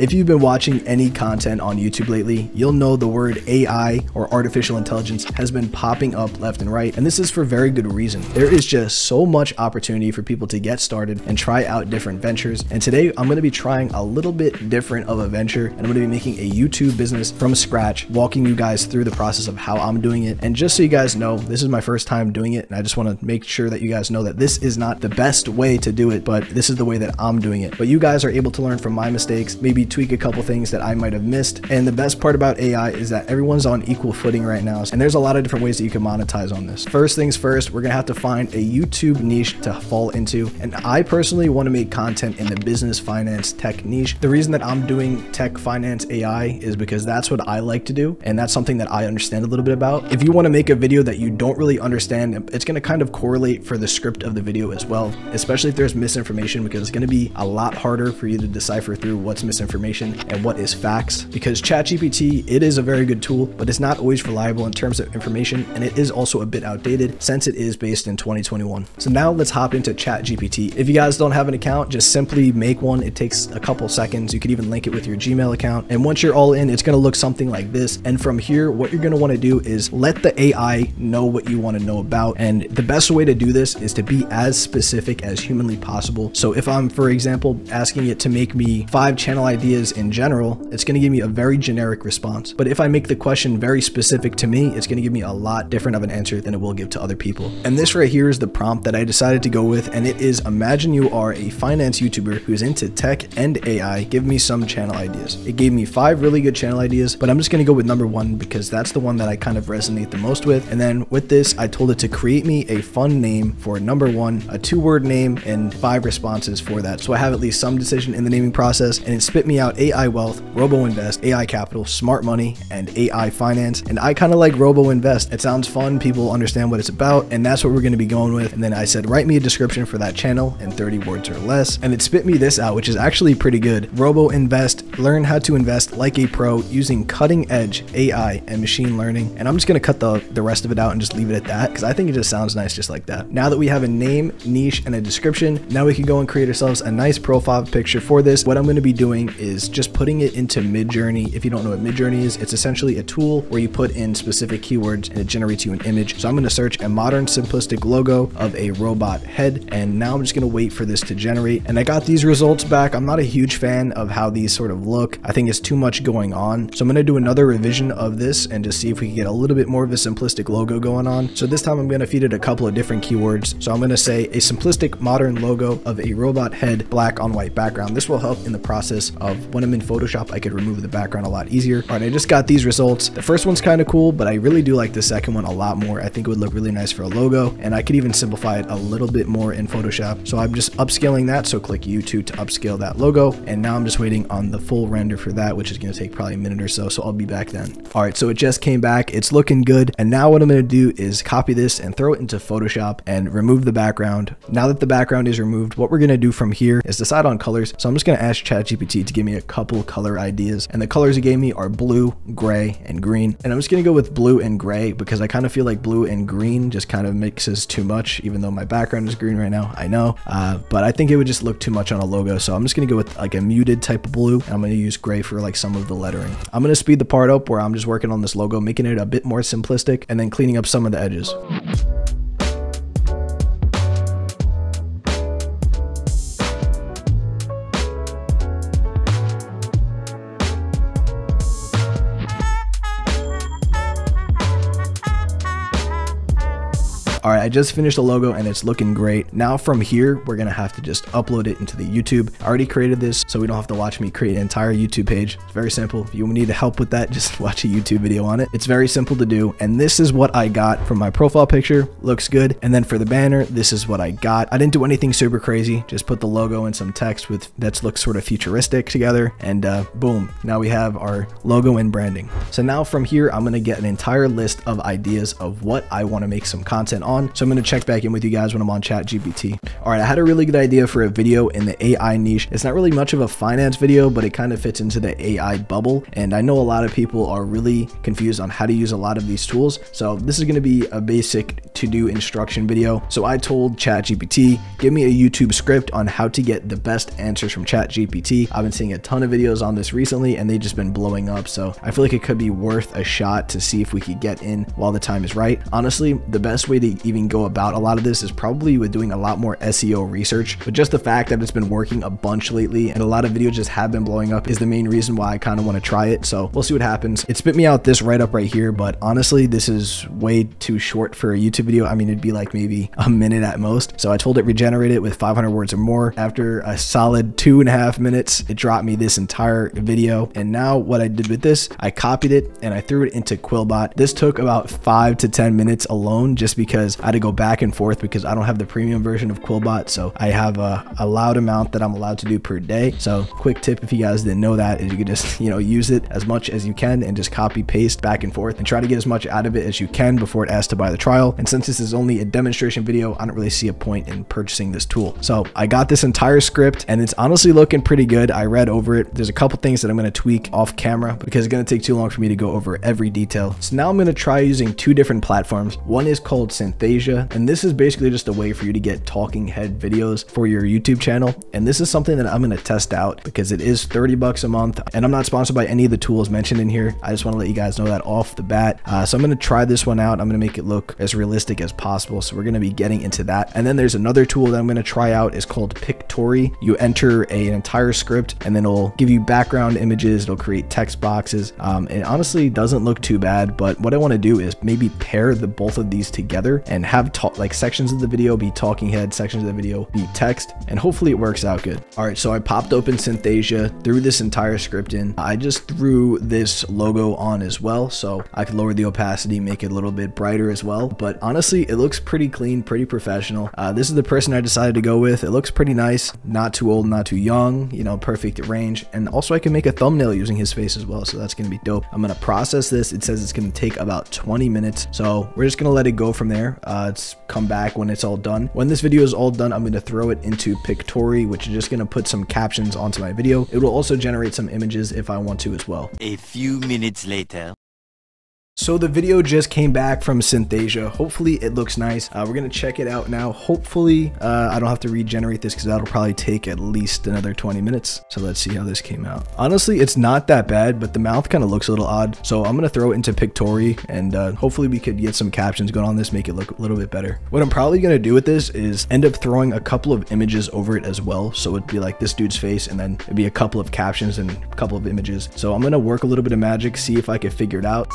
If you've been watching any content on YouTube lately, you'll know the word AI or artificial intelligence has been popping up left and right, and this is for very good reason. There is just so much opportunity for people to get started and try out different ventures, and today I'm going to be trying a little bit different of a venture, and I'm going to be making a YouTube business from scratch, walking you guys through the process of how I'm doing it. And just so you guys know, this is my first time doing it, and I just want to make sure that you guys know that this is not the best way to do it, but this is the way that I'm doing it. But you guys are able to learn from my mistakes, maybe tweak a couple things that I might have missed. And the best part about AI is that everyone's on equal footing right now, and there's a lot of different ways that you can monetize on this. First things first, we're gonna have to find a YouTube niche to fall into, and I personally want to make content in the business, finance, tech niche. The reason that I'm doing tech, finance, AI is because that's what I like to do, and that's something that I understand a little bit about. If you want to make a video that you don't really understand, it's going to kind of correlate for the script of the video as well, especially if there's misinformation, because it's going to be a lot harder for you to decipher through what's misinformation and what is facts. Because ChatGPT, it is a very good tool, but it's not always reliable in terms of information, and it is also a bit outdated since it is based in 2021. So now let's hop into ChatGPT. If you guys don't have an account, just simply make one. It takes a couple seconds. You could even link it with your Gmail account, and once you're all in, it's going to look something like this. And from here, what you're going to want to do is let the AI know what you want to know about, and the best way to do this is to be as specific as humanly possible. So if I'm, for example, asking it to make me 5 channel ideas in general, it's going to give me a very generic response. But if I make the question very specific to me, it's going to give me a lot different of an answer than it will give to other people. And this right here is the prompt that I decided to go with, and it is: imagine you are a finance YouTuber who's into tech and AI, give me some channel ideas. It gave me 5 really good channel ideas, but I'm just going to go with number 1 because that's the one that I kind of resonate the most with. And then with this, I told it to create me a fun name for number 1, a 2-word name, and 5 responses for that. So I have at least some decision in the naming process, and it spit me out AI Wealth, Robo Invest, AI Capital, Smart Money, and AI Finance. And I kind of like Robo Invest. It sounds fun. People understand what it's about, and that's what we're going to be going with. And then I said, write me a description for that channel in 30 words or less. And it spit me this out, which is actually pretty good. Robo Invest, learn how to invest like a pro using cutting edge AI and machine learning. And I'm just going to cut the rest of it out and just leave it at that, because I think it just sounds nice just like that. Now that we have a name, niche, and a description, now we can go and create ourselves a nice profile picture for this. What I'm going to be doing is just putting it into Midjourney. If you don't know what Midjourney is, it's essentially a tool where you put in specific keywords and it generates you an image. So I'm going to search a modern simplistic logo of a robot head, and now I'm just going to wait for this to generate. And I got these results back. I'm not a huge fan of how these sort of look. I think it's too much going on. So I'm going to do another revision of this and just see if we can get a little bit more of a simplistic logo going on. So this time I'm going to feed it a couple of different keywords. So I'm going to say a simplistic modern logo of a robot head, black on white background. This will help in the process of when I'm in Photoshop, I could remove the background a lot easier. All right, I just got these results. The first one's kind of cool, but I really do like the second one a lot more. I think it would look really nice for a logo, and I could even simplify it a little bit more in Photoshop. So I'm just upscaling that. So click YouTube to upscale that logo. And now I'm just waiting on the full render for that, which is going to take probably a minute or so. So I'll be back then. All right, so it just came back. It's looking good. And now what I'm going to do is copy this and throw it into Photoshop and remove the background. Now that the background is removed, what we're going to do from here is decide on colors. So I'm just going to ask ChatGPT to give me a couple color ideas. And the colors it gave me are blue, gray, and green. And I'm just going to go with blue and gray because I kind of feel like blue and green just kind of mixes too much, even though my background is green right now, I know. But I think it would just look too much on a logo. So I'm just going to go with like a muted type of blue. And I'm going to use gray for like some of the lettering. I'm going to speed the part up where I'm just working on this logo, making it a bit more simplistic, and then cleaning up some of the edges. All right, I just finished the logo and it's looking great. Now from here, we're gonna have to just upload it into the YouTube. I already created this, so we don't have to watch me create an entire YouTube page. It's very simple. If you need help with that, just watch a YouTube video on it. It's very simple to do. And this is what I got from my profile picture. Looks good. And then for the banner, this is what I got. I didn't do anything super crazy. Just put the logo and some text that looks sort of futuristic together. And boom, now we have our logo and branding. So now from here, I'm gonna get an entire list of ideas of what I wanna make some content on. on. So I'm going to check back in with you guys when I'm on ChatGPT. All right, I had a really good idea for a video in the AI niche. It's not really much of a finance video, but it kind of fits into the AI bubble. And I know a lot of people are really confused on how to use a lot of these tools. So this is going to be a basic to-do instruction video. So I told ChatGPT, give me a YouTube script on how to get the best answers from ChatGPT. I've been seeing a ton of videos on this recently and they've just been blowing up. So I feel like it could be worth a shot to see if we could get in while the time is right. Honestly, the best way to even go about a lot of this is probably with doing a lot more SEO research, but just the fact that it's been working a bunch lately and a lot of videos just have been blowing up is the main reason why I kind of want to try it. So we'll see what happens. It spit me out this write-up right here, but honestly, this is way too short for a YouTube video. I mean, it'd be like maybe a minute at most. So I told it regenerate it with 500 words or more. After a solid 2.5 minutes, it dropped me this entire video. And now what I did with this, I copied it and I threw it into Quill Bot. This took about 5 to 10 minutes alone, just because I had to go back and forth because I don't have the premium version of Quill Bot. So I have a loud amount that I'm allowed to do per day. So quick tip, if you guys didn't know that, is you could just, use it as much as you can and just copy paste back and forth and try to get as much out of it as you can before it asks to buy the trial. And since this is only a demonstration video, I don't really see a point in purchasing this tool. So I got this entire script and it's honestly looking pretty good. I read over it. There's a couple things that I'm going to tweak off camera because it's going to take too long for me to go over every detail. So now I'm going to try using 2 different platforms. One is called Synthesia, and this is basically just a way for you to get talking head videos for your YouTube channel. And this is something that I'm going to test out because it is $30 a month, and I'm not sponsored by any of the tools mentioned in here. I just want to let you guys know that off the bat. So I'm going to try this one out. I'm going to make it look as realistic as possible. So we're going to be getting into that. And then there's another tool that I'm going to try out. It's called Pictory. You enter an entire script and then it'll give you background images. It'll create text boxes. It honestly doesn't look too bad, but what I want to do is maybe pair both of these together and have like sections of the video be talking head, sections of the video be text, and hopefully it works out good. All right, so I popped open Synthesia, threw this entire script in. I just threw this logo on as well, so I could lower the opacity, make it a little bit brighter as well. But honestly, it looks pretty clean, pretty professional. This is the person I decided to go with. It looks pretty nice, not too old, not too young, perfect range. And also I can make a thumbnail using his face as well, so that's gonna be dope. I'm gonna process this. It says it's gonna take about 20 minutes, so we're just gonna let it go from there. It's come back when it's all done. When this video is all done, I'm gonna throw it into Pictory, which is just gonna put some captions onto my video. It will also generate some images if I want to as well. A few minutes later. So the video just came back from Synthesia. Hopefully it looks nice. We're gonna check it out now. Hopefully I don't have to regenerate this because that'll probably take at least another 20 minutes. So let's see how this came out. Honestly, it's not that bad, but the mouth kind of looks a little odd. So I'm gonna throw it into Pictory and hopefully we could get some captions going on this, make it look a little bit better. What I'm probably gonna do with this is end up throwing a couple of images over it as well. So it'd be like this dude's face and then it'd be a couple of captions and a couple of images. So I'm gonna work a little bit of magic, see if I can figure it out.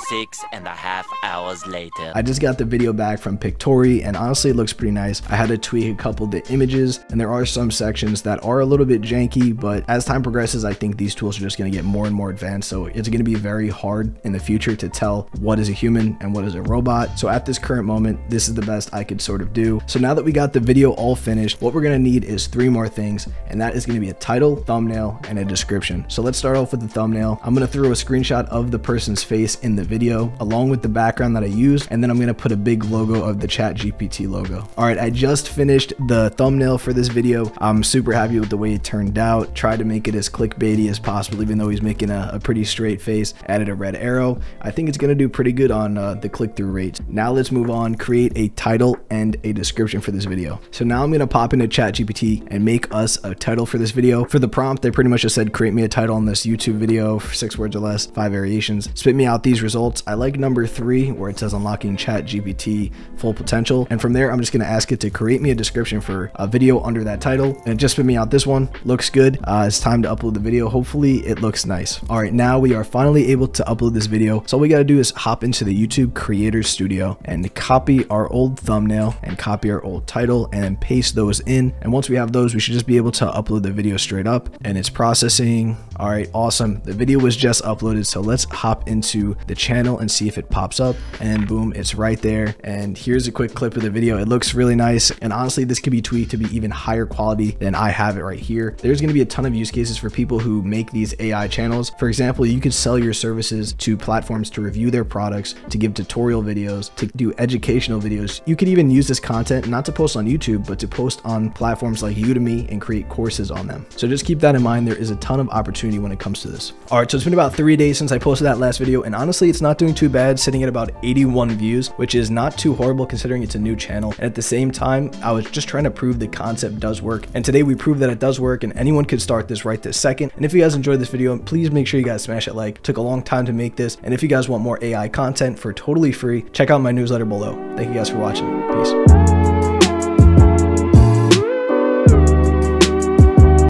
6.5 hours later. I just got the video back from Pictory and honestly it looks pretty nice. I had to tweak a couple of the images and there are some sections that are a little bit janky, but as time progresses I think these tools are just going to get more and more advanced, so it's going to be very hard in the future to tell what is a human and what is a robot. So at this current moment, this is the best I could sort of do. So now that we got the video all finished, what we're going to need is 3 more things, and that is going to be a title, thumbnail, and a description. So let's start off with the thumbnail. I'm going to throw a screenshot of the person's face in the video along with the background that I used, and then I'm going to put a big logo of the ChatGPT logo. All right, I just finished the thumbnail for this video. I'm super happy with the way it turned out. Tried to make it as clickbaity as possible, even though he's making a pretty straight face. Added a red arrow. I think it's going to do pretty good on the click-through rates. Now let's move on, create a title and a description for this video. So now I'm going to pop into ChatGPT and make us a title for this video. For the prompt, they pretty much just said, create me a title on this YouTube video for 6 words or less, 5 variations. Spit me out these results. I like number 3 where it says unlocking ChatGPT full potential. And from there, I'm just going to ask it to create me a description for a video under that title. And it just spit me out this one. Looks good. It's time to upload the video. Hopefully it looks nice. All right, now we are finally able to upload this video. So all we got to do is hop into the YouTube Creator Studio and copy our old thumbnail and copy our old title and then paste those in. And once we have those, we should just be able to upload the video straight up. And it's processing. All right, awesome. The video was just uploaded, so let's hop into the channel and see if it pops up, and boom, it's right there. And here's a quick clip of the video. It looks really nice, and honestly, this could be tweaked to be even higher quality than I have it right here. There's going to be a ton of use cases for people who make these AI channels. For example, you could sell your services to platforms to review their products, to give tutorial videos, to do educational videos. You could even use this content not to post on YouTube, but to post on platforms like Udemy and create courses on them. So just keep that in mind. There is a ton of opportunity when it comes to this. All right, so it's been about 3 days since I posted that last video, and honestly, it's not doing too bad, sitting at about 81 views, which is not too horrible considering it's a new channel. And at the same time, I was just trying to prove the concept does work. And today we proved that it does work, and anyone could start this right this second. And if you guys enjoyed this video, please make sure you guys smash that like. It took a long time to make this. And if you guys want more AI content for totally free, check out my newsletter below. Thank you guys for watching. Peace.